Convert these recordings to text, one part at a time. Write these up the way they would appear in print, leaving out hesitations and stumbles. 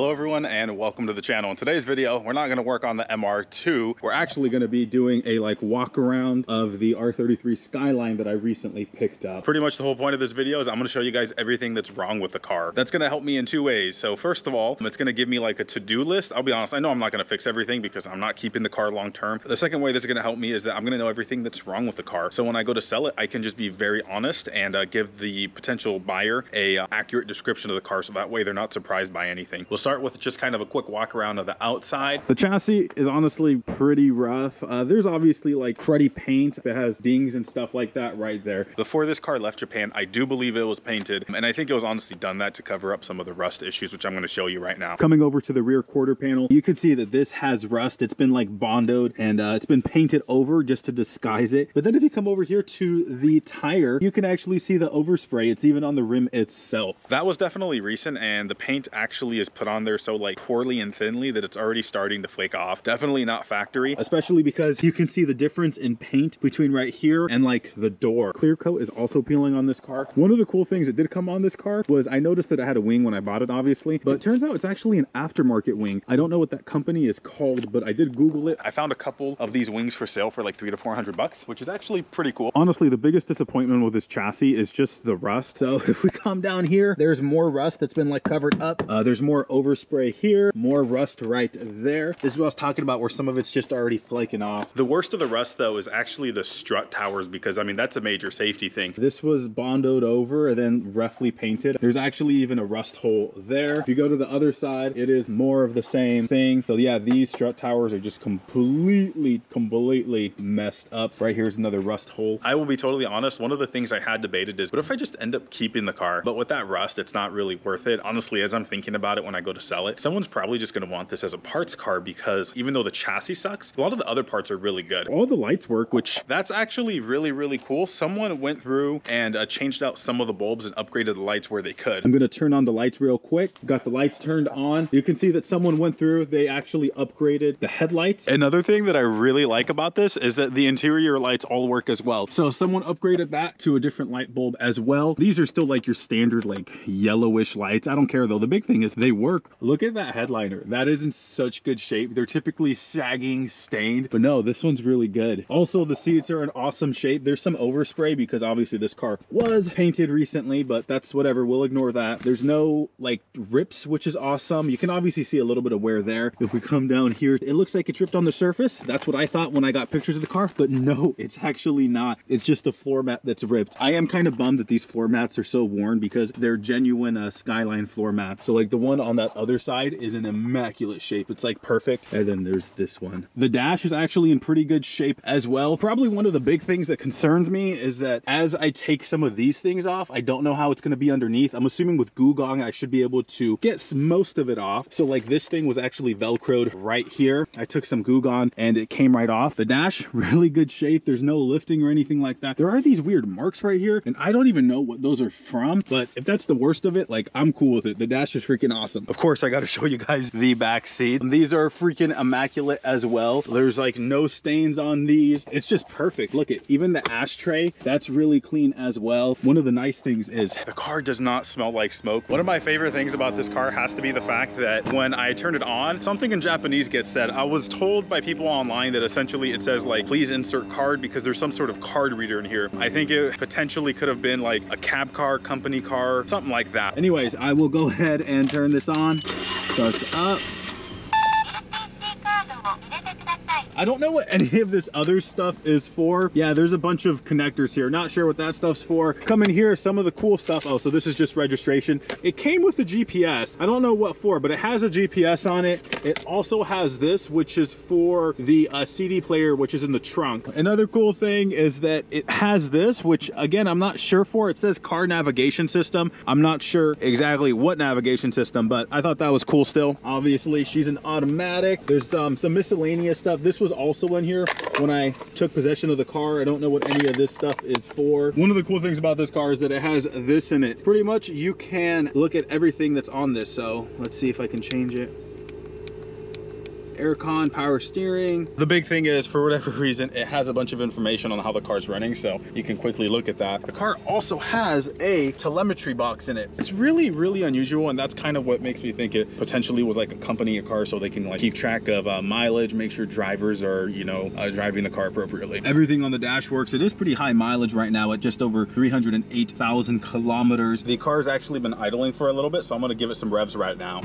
Hello everyone and welcome to the channel. In today's video, we're not going to work on the MR2. We're actually going to be doing a walk around of the R33 Skyline that I recently picked up. Pretty much the whole point of this video is I'm going to show you guys everything that's wrong with the car. That's going to help me in two ways. So first of all, it's going to give me like a to-do list. I'll be honest, I know I'm not going to fix everything because I'm not keeping the car long term. The second way this is going to help me is that I'm going to know everything that's wrong with the car. So when I go to sell it, I can just be very honest and give the potential buyer a accurate description of the car, so that way they're not surprised by anything. We'll start with just kind of a quick walk around of the outside. The chassis is honestly pretty rough. There's obviously like cruddy paint. It has dings and stuff like that right there. Before this car left Japan, I do believe it was painted, and I think it was honestly done that to cover up some of the rust issues, which I'm going to show you right now. Coming over to the rear quarter panel, you can see that this has rust. It's been like bondoed and it's been painted over just to disguise it. But then if you come over here to the tire, you can actually see the overspray. It's even on the rim itself. That was definitely recent, and the paint actually is put on there so like poorly and thinly that it's already starting to flake off. Definitely not factory, especially because you can see the difference in paint between right here and like the door. Clear coat is also peeling on this car. One of the cool things that did come on this car was I noticed that it had a wing when I bought it, obviously, but it turns out it's actually an aftermarket wing. I don't know what that company is called, but I did Google it. I found a couple of these wings for sale for like $300 to $400, which is actually pretty cool. Honestly, the biggest disappointment with this chassis is just the rust. So if we come down here, there's more rust that's been like covered up. There's more overspray here, more rust right there. This is what I was talking about, where some of it's just already flaking off. The worst of the rust though is actually the strut towers, because I mean that's a major safety thing. This was bondoed over and then roughly painted. There's actually even a rust hole there. If you go to the other side, it is more of the same thing. So yeah, these strut towers are just completely messed up. Right here's another rust hole. I will be totally honest, one of the things I had debated is, what if I just end up keeping the car? But with that rust, it's not really worth it. Honestly, as I'm thinking about it when I go to sell it, someone's probably just going to want this as a parts car, because even though the chassis sucks, a lot of the other parts are really good. All the lights work, which that's actually really cool. Someone went through and changed out some of the bulbs and upgraded the lights where they could. I'm going to turn on the lights real quick. Got the lights turned on. You can see that someone went through, they actually upgraded the headlights. Another thing that I really like about this is that the interior lights all work as well. So someone upgraded that to a different light bulb as well. These are still like your standard like yellowish lights. I don't care though. The big thing is they work. Look at that headliner. That is in such good shape. They're typically sagging, stained, but no, this one's really good. Also, the seats are in awesome shape. There's some overspray because obviously this car was painted recently, but that's whatever. We'll ignore that. There's no like rips, which is awesome. You can obviously see a little bit of wear there. If we come down here, it looks like it's ripped on the surface. That's what I thought when I got pictures of the car, but no, it's actually not. It's just the floor mat that's ripped. I am kind of bummed that these floor mats are so worn because they're genuine Skyline floor mats. So like the one on that other side is in immaculate shape. It's like perfect. And then there's this one. The dash is actually in pretty good shape as well. Probably one of the big things that concerns me is that as I take some of these things off, I don't know how it's going to be underneath. I'm assuming with Goo Gong, I should be able to get most of it off. So like this thing was actually Velcroed right here. I took some Goo Gong and it came right off. The dash, really good shape. There's no lifting or anything like that. There are these weird marks right here, and I don't even know what those are from, but if that's the worst of it, like I'm cool with it. The dash is freaking awesome. Of course, I got to show you guys the back seat. These are freaking immaculate as well. There's like no stains on these. It's just perfect. Look at even the ashtray. That's really clean as well. One of the nice things is the car does not smell like smoke. One of my favorite things about this car has to be the fact that when I turn it on, something in Japanese gets said. I was told by people online that essentially it says like, please insert card, because there's some sort of card reader in here. I think it potentially could have been like a cab car, company car, something like that. Anyways, I will go ahead and turn this on. Starts up. I don't know what any of this other stuff is for. Yeah, there's a bunch of connectors here. Not sure what that stuff's for. Come in here, some of the cool stuff. Oh, so this is just registration. It came with a GPS. I don't know what for, but it has a GPS on it. It also has this, which is for the CD player, which is in the trunk. Another cool thing is that it has this, which again, I'm not sure for. It says car navigation system. I'm not sure exactly what navigation system, but I thought that was cool still. Obviously, she's an automatic. There's some miscellaneous stuff. This was also in here when I took possession of the car. I don't know what any of this stuff is for. One of the cool things about this car is that it has this in it. Pretty much you can look at everything that's on this. So let's see if I can change it. aircon, power steering. The big thing is, for whatever reason, it has a bunch of information on how the car's running, so you can quickly look at that. The car also has a telemetry box in it. It's really, really unusual, and that's kind of what makes me think it potentially was like a company car, so they can like keep track of mileage, make sure drivers are, you know, driving the car appropriately. Everything on the dash works. It is pretty high mileage right now at just over 308,000 kilometers. The car's actually been idling for a little bit, so I'm gonna give it some revs right now.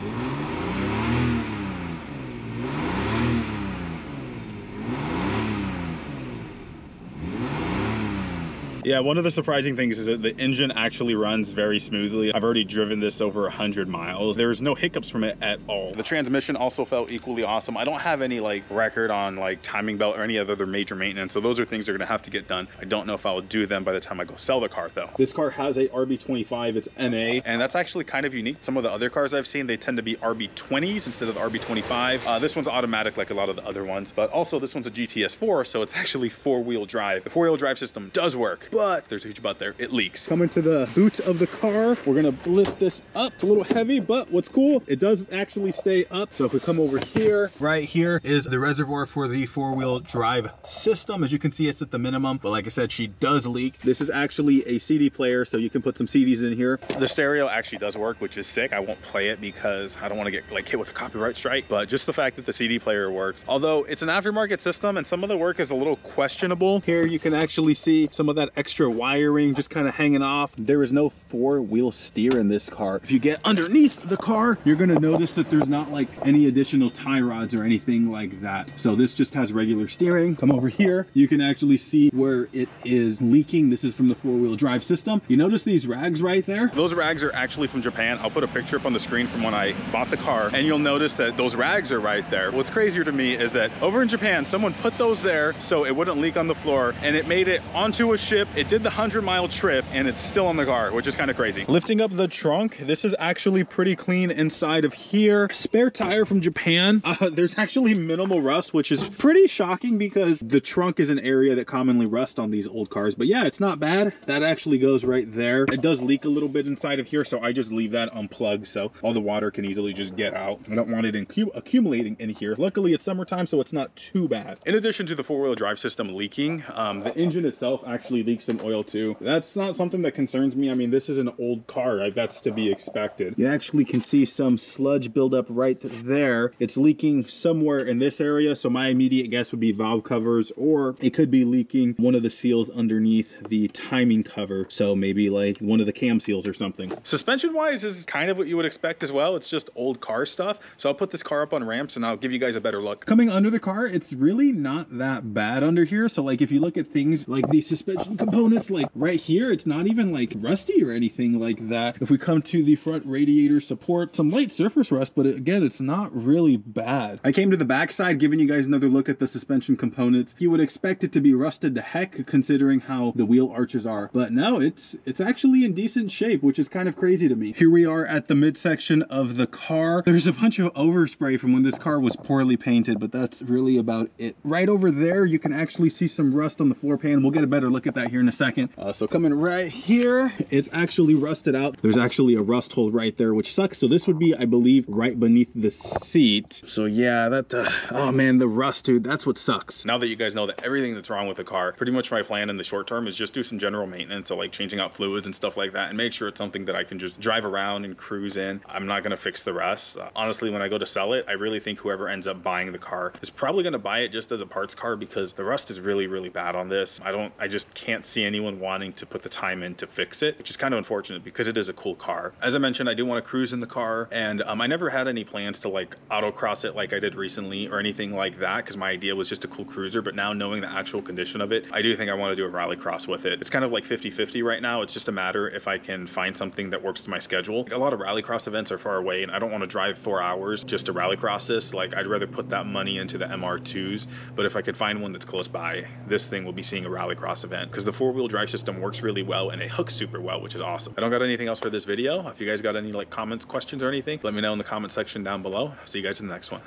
Yeah, one of the surprising things is that the engine actually runs very smoothly. I've already driven this over 100 miles. There's no hiccups from it at all. The transmission also felt equally awesome. I don't have any like record on like timing belt or any other major maintenance, so those are things that are gonna have to get done. I don't know if I'll do them by the time I go sell the car though. This car has a RB25, it's NA, and that's actually kind of unique. Some of the other cars I've seen, they tend to be RB20s instead of the RB25. This one's automatic like a lot of the other ones, but also this one's a GTS4, so it's actually four-wheel drive. The four-wheel drive system does work, but there's a huge but there, it leaks. Coming to the boot of the car, we're gonna lift this up. It's a little heavy, but what's cool, it does actually stay up. So if we come over here, right here is the reservoir for the four-wheel drive system. As you can see, it's at the minimum, but like I said, she does leak. This is actually a CD player, so you can put some CDs in here. The stereo actually does work, which is sick. I won't play it because I don't want to get like hit with a copyright strike, but just the fact that the CD player works. Although it's an aftermarket system and some of the work is a little questionable. Here you can actually see some of that extra wiring just kind of hanging off. There is no four-wheel steer in this car. If you get underneath the car, you're going to notice that there's not like any additional tie rods or anything like that. So this just has regular steering. Come over here, you can actually see where it is leaking. This is from the four-wheel drive system. You notice these rags right there? Those rags are actually from Japan. I'll put a picture up on the screen from when I bought the car, and you'll notice that those rags are right there. What's crazier to me is that over in Japan, someone put those there so it wouldn't leak on the floor, and it made it onto a ship. It did the 100-mile trip, and it's still on the car, which is kind of crazy. Lifting up the trunk, this is actually pretty clean inside of here. Spare tire from Japan. There's actually minimal rust, which is pretty shocking because the trunk is an area that commonly rusts on these old cars. But yeah, it's not bad. That actually goes right there. It does leak a little bit inside of here, so I just leave that unplugged so all the water can easily just get out. I don't want it accumulating in here. Luckily, it's summertime, so it's not too bad. In addition to the four-wheel drive system leaking, the engine itself actually leaks some oil too. That's not something that concerns me. I mean, this is an old car, right? That's to be expected. You actually can see some sludge buildup right there. It's leaking somewhere in this area, so my immediate guess would be valve covers, or it could be leaking one of the seals underneath the timing cover, so maybe like one of the cam seals or something. Suspension wise is kind of what you would expect as well. It's just old car stuff, so I'll put this car up on ramps and I'll give you guys a better look. Coming under the car, it's really not that bad under here. So like if you look at things like the suspension components, like right here, it's not even like rusty or anything like that. If we come to the front radiator support, some light surface rust, but again, it's not really bad. I came to the backside, giving you guys another look at the suspension components. You would expect it to be rusted to heck considering how the wheel arches are, but no, it's actually in decent shape, which is kind of crazy to me. Here we are at the midsection of the car. There's a bunch of overspray from when this car was poorly painted, but that's really about it. Right over there, you can actually see some rust on the floor pan. We'll get a better look at that here in a second. So coming right here, it's actually rusted out. There's actually a rust hole right there, which sucks. So this would be, I believe, right beneath the seat. So yeah, that, oh man, the rust, dude, that's what sucks. Now that you guys know that everything that's wrong with the car, pretty much my plan in the short term is just do some general maintenance. So like changing out fluids and stuff like that, and make sure it's something that I can just drive around and cruise in. I'm not gonna fix the rest. Honestly, when I go to sell it, I really think whoever ends up buying the car is probably gonna buy it just as a parts car, because the rust is really, really bad on this. I just can't see anyone wanting to put the time in to fix it, which is kind of unfortunate because it is a cool car. As I mentioned, I do want to cruise in the car, and I never had any plans to like autocross it like I did recently or anything like that, because my idea was just a cool cruiser. But now knowing the actual condition of it, I do think I want to do a rally cross with it. It's kind of like 50-50 right now. It's just a matter if I can find something that works with my schedule. Like, a lot of rally cross events are far away, and I don't want to drive 4 hours just to rally cross this. Like, I'd rather put that money into the MR2s, but if I could find one that's close by, this thing will be seeing a rally cross event, because the four-wheel drive system works really well and it hooks super well, which is awesome. I don't got anything else for this video. If you guys got any like comments, questions, or anything, let me know in the comment section down below. See you guys in the next one.